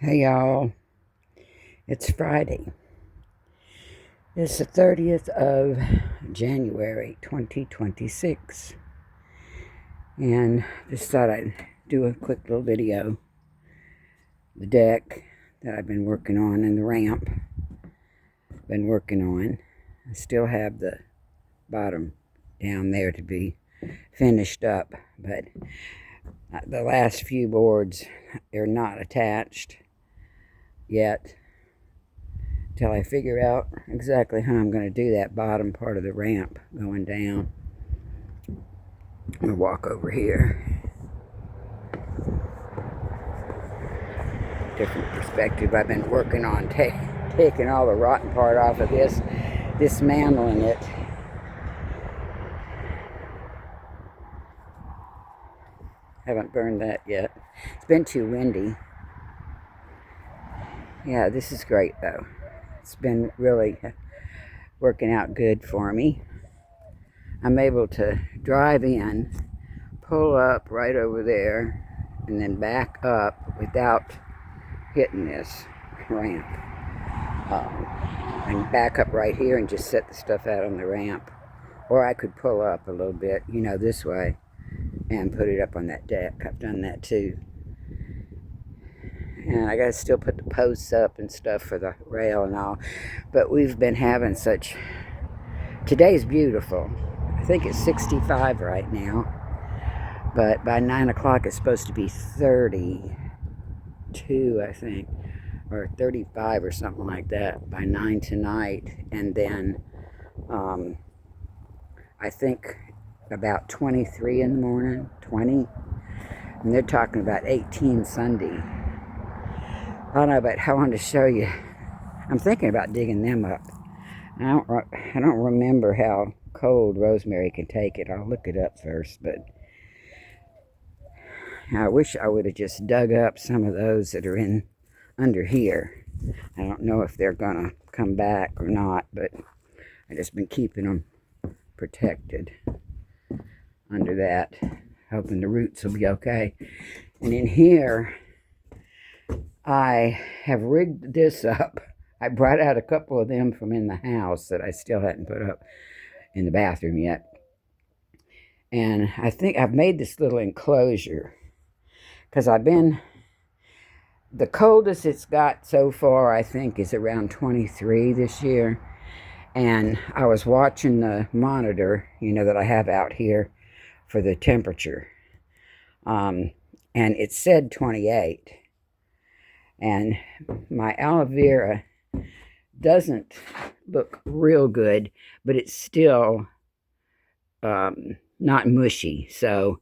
Hey y'all, it's Friday. It's the 30th of January 2026, and just thought I'd do a quick little video. The deck that I've been working on and the ramp I've been working on. I still have the bottom down there to be finished up, but the last few boards are not attached yet till I figure out exactly how I'm going to do that bottom part of the ramp going down. I'm going to walk over here. Different perspective. I've been working on taking all the rotten part off of this, dismantling it. Haven't burned that yet. It's been too windy. Yeah, this is great though. It's been really working out good for me. I'm able to drive in, pull up right over there, and then back up without hitting this ramp. And back up right here and just set the stuff out on the ramp. Or I could pull up a little bit, this way, and put it up on that deck. I've done that too. And I gotta still put the posts up and stuff for the rail and all. But we've been having such... Today's beautiful. I think it's 65 right now. But by 9 o'clock it's supposed to be 32, I think. Or 35 or something like that by 9 tonight. And then I think about 23 in the morning, 20. And they're talking about 18 Sunday. I don't know, but I wanted to show you. I'm thinking about digging them up. I don't remember how cold rosemary can take it. I'll look it up first, but I wish I would have just dug up some of those that are in under here. I don't know if they're gonna come back or not, but I've just been keeping them protected under that, hoping the roots will be okay. And in here, I have rigged this up. I brought out a couple of them from in the house that I still hadn't put up in the bathroom yet. And I think I've made this little enclosure because the coldest it's got so far, I think, is around 23 this year. And I was watching the monitor, that I have out here for the temperature. And it said 28. And my aloe vera doesn't look real good, but it's still not mushy. So,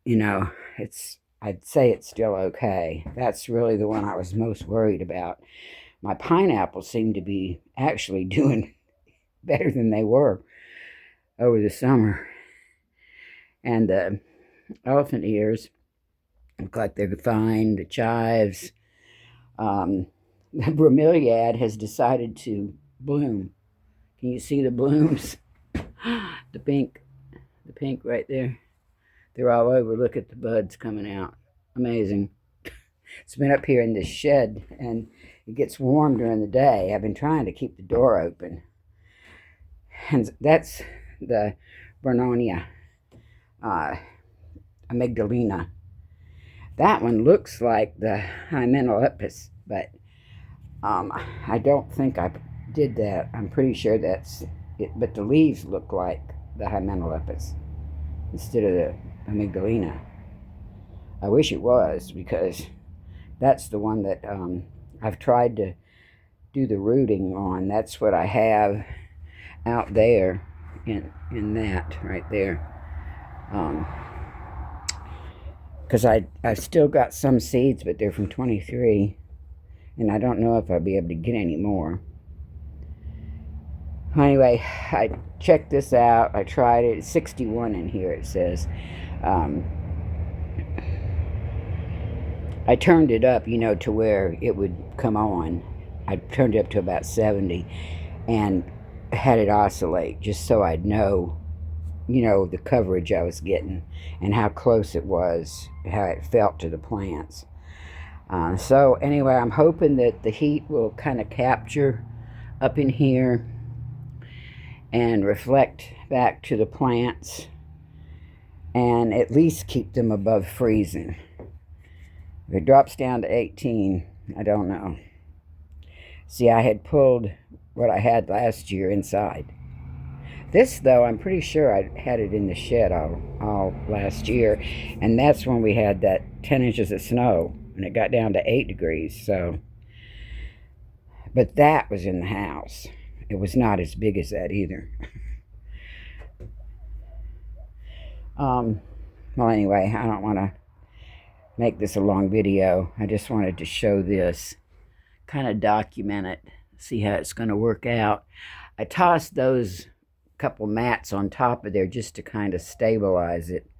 I'd say it's still okay. That's really the one I was most worried about. My pineapples seem to be actually doing better than they were over the summer. And the elephant ears look like they're fine. The chives. The bromeliad has decided to bloom. Can you see the blooms? The pink right there. They're all over. Look at the buds coming out. Amazing. It's been up here in this shed, and it gets warm during the day. I've been trying to keep the door open. And that's the Bromeliad, amygdalina. That one looks like the hymenelepis, but I don't think I did that. I'm pretty sure that's it, but the leaves look like the hymenelepis instead of the amygdalina. I wish it was, because that's the one that I've tried to do the rooting on. That's what I have out there in that right there. Because I've still got some seeds, but they're from 23. And I don't know if I'll be able to get any more. Anyway, I checked this out. I tried it. It's 61 in here, it says. I turned it up, to where it would come on. I turned it up to about 70 and had it oscillate just so I'd know, the coverage I was getting and how close it was, how it felt to the plants. So anyway, I'm hoping that the heat will kind of capture up in here and reflect back to the plants and at least keep them above freezing. If it drops down to 18, I don't know. See, I had pulled what I had last year inside. This, though, I'm pretty sure I had it in the shed all last year, and that's when we had that 10 inches of snow, and it got down to 8 degrees, so. But that was in the house. It was not as big as that either. Well, anyway, I don't want to make this a long video. I just wanted to show this, kind of document it, see how it's going to work out. I tossed those couple mats on top of there just to kind of stabilize it.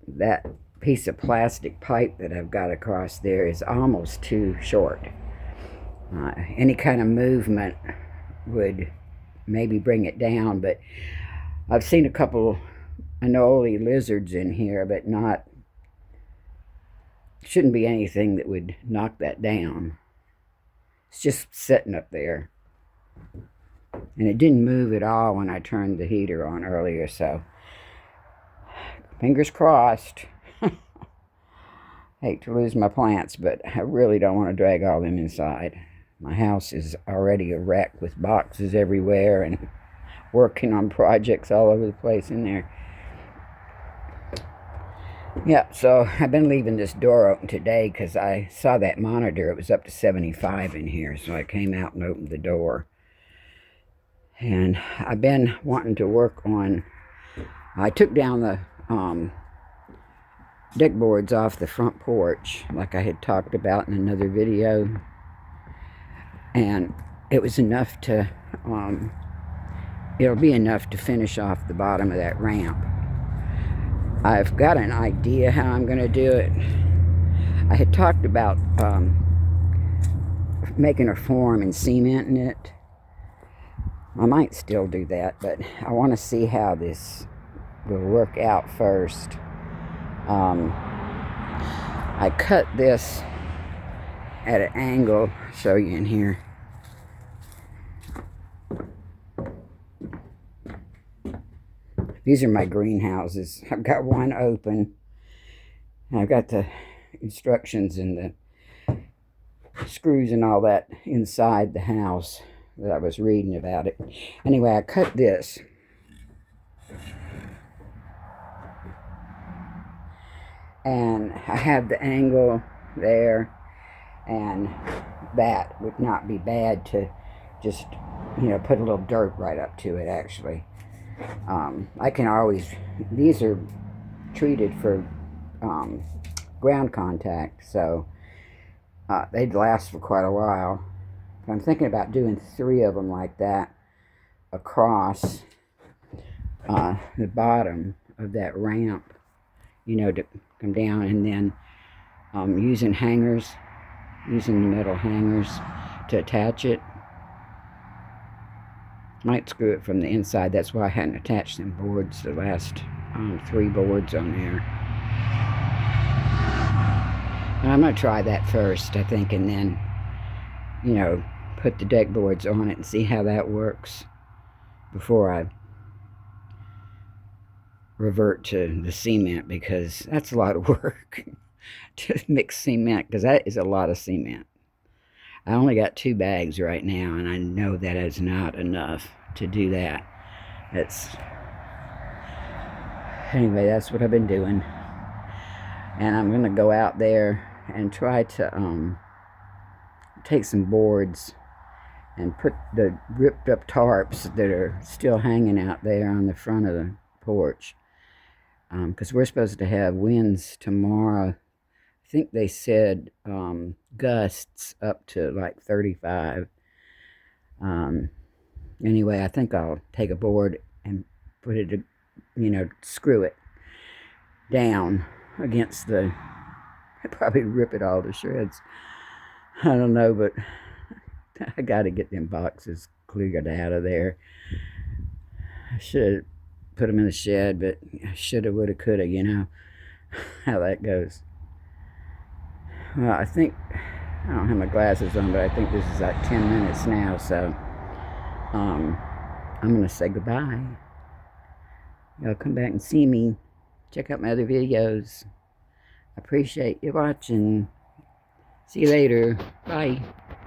That piece of plastic pipe that I've got across there is almost too short. Any kind of movement would maybe bring it down, but I've seen a couple anole lizards in here, but shouldn't be anything that would knock that down. It's just sitting up there. And it didn't move at all when I turned the heater on earlier, so fingers crossed. Hate to lose my plants, but I really don't want to drag all them inside. My house is already a wreck with boxes everywhere and working on projects all over the place in there. Yeah, so I've been leaving this door open today because I saw that monitor. It was up to 75 in here, so I came out and opened the door. And I've been wanting to work on, I took down the deck boards off the front porch, like I had talked about in another video. And it was enough to, it'll be enough to finish off the bottom of that ramp. I've got an idea how I'm going to do it. I had talked about making a form and cementing it. I might still do that, but I want to see how this will work out first. I cut this at an angle, I'll show you in here. These are my greenhouses. I've got one open. I've got the instructions and the screws and all that inside the house that I was reading about it. Anyway, I cut this. And I have the angle there, and that would not be bad to just, put a little dirt right up to it, actually. I can always, these are treated for ground contact, so they'd last for quite a while. But I'm thinking about doing 3 of them like that across the bottom of that ramp, to come down, and then using the metal hangers to attach it. Might screw it from the inside. That's why I hadn't attached them boards, the last 3 boards on there. And I'm going to try that first, I think, and then, put the deck boards on it and see how that works before I revert to the cement, because that's a lot of work to mix cement, because that is a lot of cement. I only got 2 bags right now, and I know that is not enough to do that. Anyway, that's what I've been doing. And I'm going to go out there and try to take some boards and put the ripped up tarps that are still hanging out there on the front of the porch. Because we're supposed to have winds tomorrow. I think they said gusts up to like 35. Anyway, I think I'll take a board and put it, screw it down against the, I'd probably rip it all to shreds. I don't know, but I got to get them boxes cleared out of there. I should have put them in the shed, but I shoulda, woulda, coulda, how that goes. I think, I don't have my glasses on, but I think this is like 10 minutes now, so I'm going to say goodbye. Y'all come back and see me. Check out my other videos. I appreciate you watching. See you later. Bye.